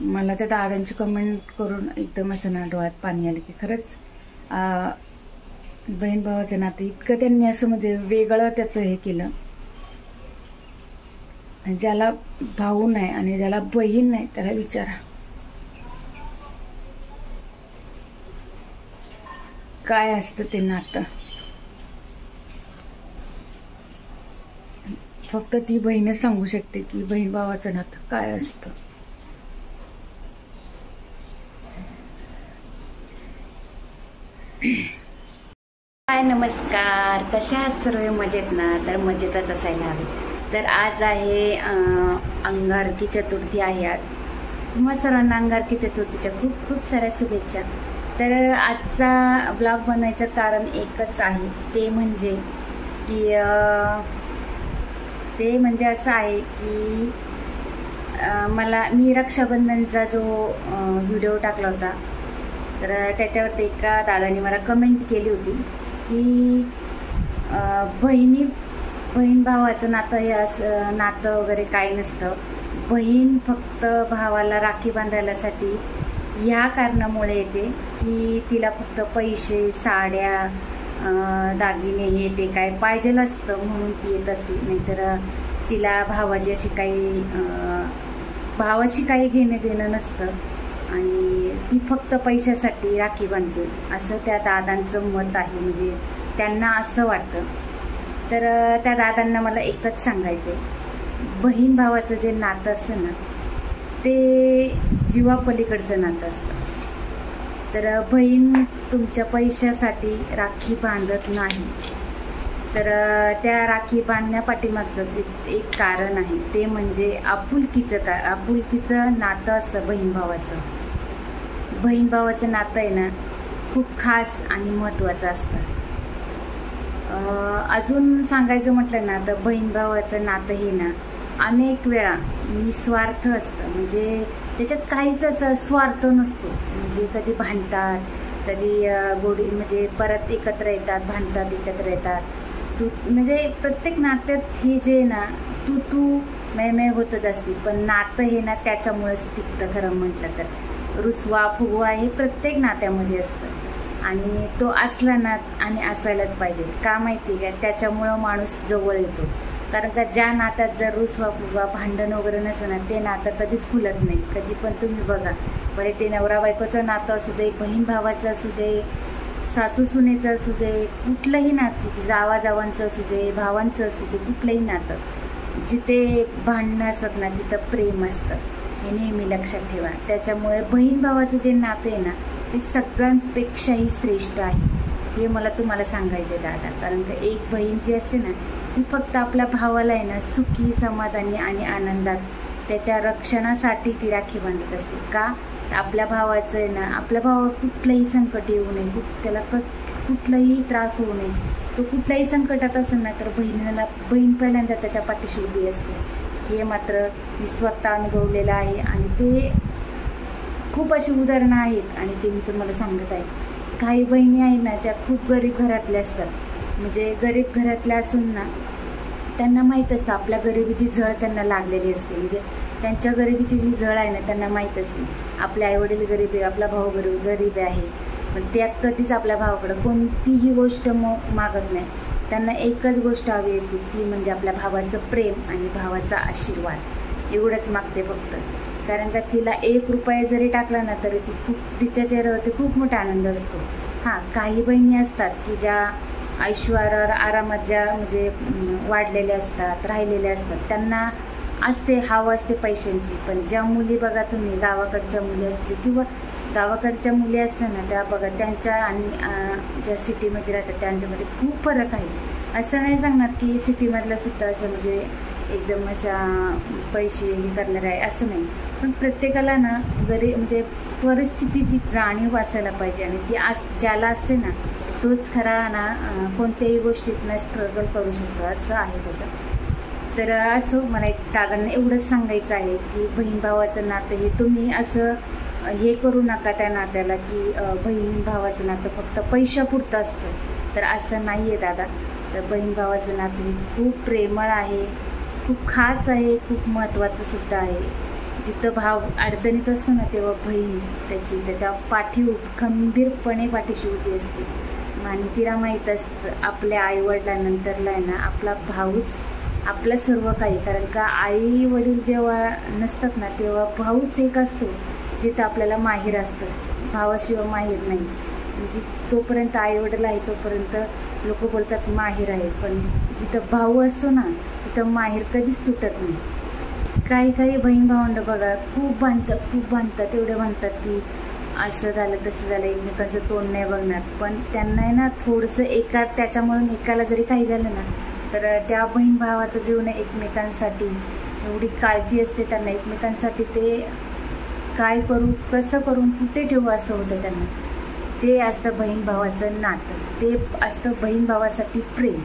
मला त्या दादांची कमेंट करून एकदम असं ना डोळ्यात पाणी आलं की खरंच बहीण भावाचं नातं इतकं त्यांनी असं म्हणजे वेगळं त्याचं हे केलं. ज्याला भाऊ नाही आणि ज्याला बहीण नाही त्याला विचारा काय असतं ते नातं. फक्त ती बहीणच सांगू शकते की बहीण भावाचं नातं काय असतं. हाय, नमस्कार. कशा आहात सर्व? मजेत ना? तर मजेतच असायला हवे. तर आज आहे अंगारकी चतुर्थी आहे आज. तुम्हा सर्वांना अंगारकी चतुर्थीच्या खूप खूप साऱ्या शुभेच्छा. तर आजचा ब्लॉग बनवायचं कारण एकच आहे, ते म्हणजे असं आहे की मी रक्षाबंधनचा जो व्हिडिओ टाकला होता तर त्याच्यावरती एका दादाने मला कमेंट केली होती की बहीण भावाचं नातं हे असं नातं वगैरे काही नसतं. बहीण फक्त भावाला राखी बांधायलासाठी ह्या कारणामुळे येते की तिला फक्त पैसे, साड्या, दागिने हे ते काय पाहिजेल असतं म्हणून ती येत असते. नाहीतर तिला भावाशी काही घेणं देणं नसतं आणि ती फक्त पैशासाठी राखी बांधते असं त्या दादांचं मत आहे. म्हणजे त्यांना असं वाटतं. तर त्या दादांना मला एकच सांगायचं आहे, बहीण भावाचं जे नातं असतं ना ते जीवापलीकडचं नातं असतं. तर बहीण तुमच्या पैशासाठी राखी बांधत नाही. तर त्या राखी बांधण्यापाठीमागचं एक कारण आहे, ते म्हणजे आपुलकीचं नातं असतं बहीण भावाचं. बहीण भावाचं नातं आहे ना खूप खास आणि महत्त्वाचं असतं. अजून सांगायचं म्हटलं ना तर बहीण भावाचं नातं हे ना अनेक वेळा निस्वार्थ असतं. म्हणजे त्याच्यात काहीच असं स्वार्थ नसतो. म्हणजे कधी भांडतात, कधी गोडी म्हणजे परत एकत्र येतात, भांडतात, एकत्र येतात. म्हणजे प्रत्येक नात्यात हे जे ना तू मैं होतच असते. पण नातं हे ना त्याच्यामुळेच टिकतं. खरं म्हटलं तर रुसवा फुगवा हे प्रत्येक नात्यामध्ये असतं आणि तो असला ना आणि असायलाच पाहिजे. का माहिती का? त्याच्यामुळं माणूस जवळ येतो. कारण का ज्या नात्यात जर रुसवा फुगवा भांडण वगैरे नसतं ना ते नातं कधीच फुलत नाही. कधी पण तुम्ही बघा, बरे ते नवरा बायकोचं नातं असू दे, बहीण भावाचं असू दे, सासू सुनेचं असू दे, कुठलंही नातं, जावाजावांचं असू दे, भावांचं असू दे, कुठलंही नातं जिथे भांडणं असतात ना तिथं प्रेम असतं. हे नेहमी लक्षात ठेवा. त्याच्यामुळे बहीण भावाचं जे नातं आहे ना ते सगळ्यांपेक्षाही श्रेष्ठ आहे. हे मला तुम्हाला सांगायचं आहे दादा. कारण का एक बहीण जी असते ना ती फक्त आपल्या भावाला आहे ना सुखी, समाधानी आणि आनंदात त्याच्या रक्षणासाठी ती राखी बांधत असते. का? आपल्या भावाचं आहे ना, आपल्या भावावर कुठलंही संकट येऊ नये, त्याला कुठलाही त्रास होऊ नये. तो कुठल्याही संकटात असेल ना तर बहीण पहिल्यांदा त्याच्या पाठीशी उभी असते. हे मात्र मी स्वतः अनुभवलेलं आहे आणि ते खूप अशी उदाहरणं आहेत आणि ते मी तुम्हाला सांगत आहे. काही बहिणी आहेत ना ज्या खूप गरीब घरातल्या असतात. म्हणजे गरीब घरातल्या असून ना त्यांना माहीत असतं आपल्या गरिबीची झळ त्यांना लागलेली असते. म्हणजे त्यांच्या गरिबीची जी झळ आहे ना त्यांना माहीत असते. आपले आईवडील गरीब आहे, आपला भाऊ गरीब आहे, पण त्या कधीच आपल्या भावाकडं कोणतीही गोष्ट मागत नाही. त्यांना एकच गोष्ट हवी असते, ती म्हणजे आपल्या भावाचं प्रेम आणि भावाचा आशीर्वाद. एवढंच मागते फक्त. कारण का तिला 1 रुपया जरी टाकला ना तरी तिच्या चेहऱ्यावरती खूप मोठा आनंद असतो. हां, काही बहिणी असतात की ज्या ऐश्वर्यावर आरामात ज्या म्हणजे वाढलेल्या असतात, राहिलेल्या असतात, त्यांना असते हवं असते पैशांची. पण ज्या मुली बघा तुम्ही गावाकडच्या मुली असते किंवा गावाकडच्या मुली असल्या ना त्या बघा त्यांच्या आणि ज्या सिटीमध्ये राहतात त्यांच्यामध्ये खूप फरक आहे. असं नाही सांगणार की सिटीमधल्या सुद्धा अशा म्हणजे एकदम अशा पैसे हे करणारे आहे असं नाही. पण प्रत्येकाला ना म्हणजे परिस्थितीची जाणीव असायला पाहिजे आणि ती ज्याला असते ना तोच खरा ना कोणत्याही गोष्टीतनं स्ट्रगल करू शकतो असं आहे त्याचं. तर असं मला एक दादांना एवढंच सांगायचं आहे की बहीण भावाचं नातं हे तुम्ही असं हे करू नका त्या नात्याला की बहीण भावाचं नातं फक्त पैशापुरतं असतं. तर असं नाही आहे दादा. तर बहीण भावाचं नातं हे खूप प्रेमळ आहे, खूप खास आहे, खूप महत्त्वाचं सुद्धा आहे. जिथं भाव अडचणीत असतो ना तेव्हा बहीण त्याच्या खंबीरपणे पाठीशी उभी असते. आणि तिला माहीत असतं आपल्या आईवडिलांनंतरला आहे ना आपला भाऊच आपलं सर्व काही. कारण का आई वडील जेव्हा नसतात ना तेव्हा भाऊच एक असतो जिथं आपल्याला माहीर असतं. भावाशिवाय माहीर नाही. म्हणजे जोपर्यंत आई वडील आहे तोपर्यंत लोक बोलतात माहीर आहे, पण जिथं भाऊ असतो ना तिथं माहीर कधीच तुटत नाही. काही बहीण भावंड बघा खूप भांडतात एवढे भांडतात की असं झालं तसं झालं, एकमेकांचं तोंड नाही बघणार. पण त्यांना आहे ना थोडंसं त्याच्यामुळे एकाला जरी काही झालं ना तर त्या बहीण भावाचं जीवन एकमेकांसाठी एवढी काळजी असते त्यांना. एकमेकांसाठी ते काय करू कसं करून कुठे ठेवू असं होतं त्यांना. ते असतं बहीण भावाचं नातं, ते असतं बहीण भावासाठी प्रेम.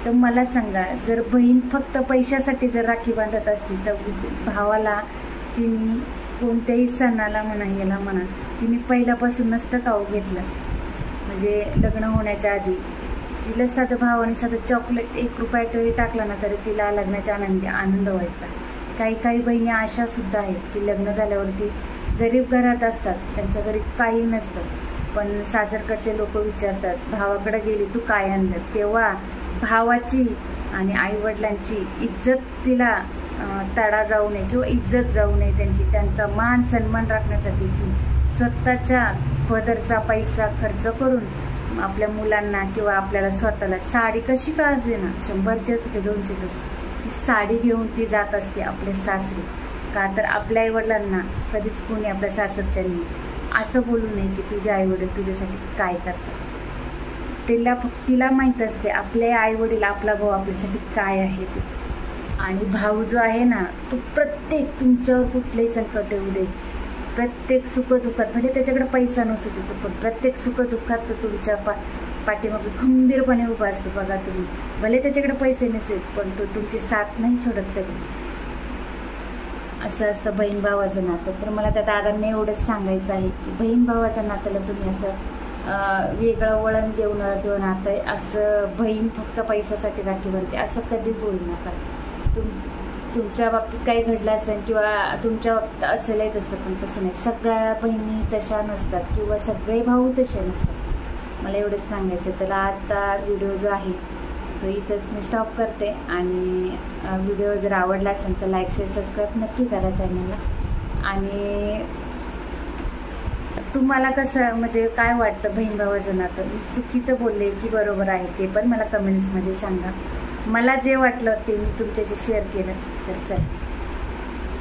तर मला सांगा, जर बहीण फक्त पैशासाठी जर राखी बांधत असती तर भावाला तिने कोणत्याही सणाला म्हणा याला म्हणा तिने पहिल्यापासून नसतं का घेतलं. म्हणजे लग्न होण्याच्या आधी तिला साधं भावाने साधं चॉकलेट 1 रुपया तरी टाकला ना तरी तिला लग्नाचा आनंद व्हायचा. काही बहिणी अशा सुद्धा आहेत की लग्न झाल्यावरती गरीब घरात असतात, त्यांच्या घरी काही नसतं, पण सासरकडचे लोक विचारतात भावाकडे गेली तू काय आणलं. तेव्हा भावाची आणि आईवडिलांची इज्जत तिला तडा जाऊ नये किंवा इज्जत जाऊ नये त्यांचा मान सन्मान राखण्यासाठी ती स्वतःच्या पदरचा पैसा खर्च करून आपल्या मुलांना किंवा आपल्याला स्वतःला साडी कशी का असते ना 100ची असते 200ची असते ती साडी घेऊन ती जात असते आपले सासरी. का तर आपल्या आईवडिलांना कधीच कोणी आपल्या सासरच्यांनी असं बोलू नये की तुझे आईवडील तुझ्यासाठी काय करतात. तिला माहीत असते आपले आईवडील आपला भाऊ आपल्यासाठी काय आहे ते. आणि भाऊ जो आहे ना तो प्रत्येक तुमच्यावर कुठलेही संकट येऊ दे, प्रत्येक सुखदुःखात म्हणजे त्याच्याकडे पैसा नसू देतो पण प्रत्येक सुखदुःखात तो तुमच्या पाठीमागे खंबीरपणे उभा असतो. बघा तुम्ही भले त्याच्याकडे पैसे नसेल पण तो तुमची साथ नाही सोडत कधी. असं असतं बहीण भावाचं नातं. तर मला त्या दादांनी एवढंच सांगायचं आहे की बहीण भावाच्या नात्याला तुम्ही असं वेगळं वळण देऊ किंवा नातं असं बहीण फक्त पैशासाठी राखी बांधते असं कधी बोलू नका. तुमच्या बाबतीत काही घडलं असेल किंवा तुमच्या बाबतीत असेलही तसं, पण तसं नाही. सगळ्या बहिणी तशा नसतात किंवा सगळे भाऊ तसे नसतात. मला एवढंच सांगायचं. तर आता व्हिडिओ जो आहे तो इथंच मी स्टॉप करते. आणि व्हिडिओ जर आवडला असेल तर लाईक शेअर सबस्क्राईब नक्की करा चॅनलला. आणि तुम्हाला कसं म्हणजे काय वाटतं बहीण भावाचं नातं, मी चुकीचं बोलले की बरोबर आहे ते पण मला कमेंट्समध्ये सांगा. मला जे वाटलं ते मी तुमच्याशी शेअर केलं. तर चला.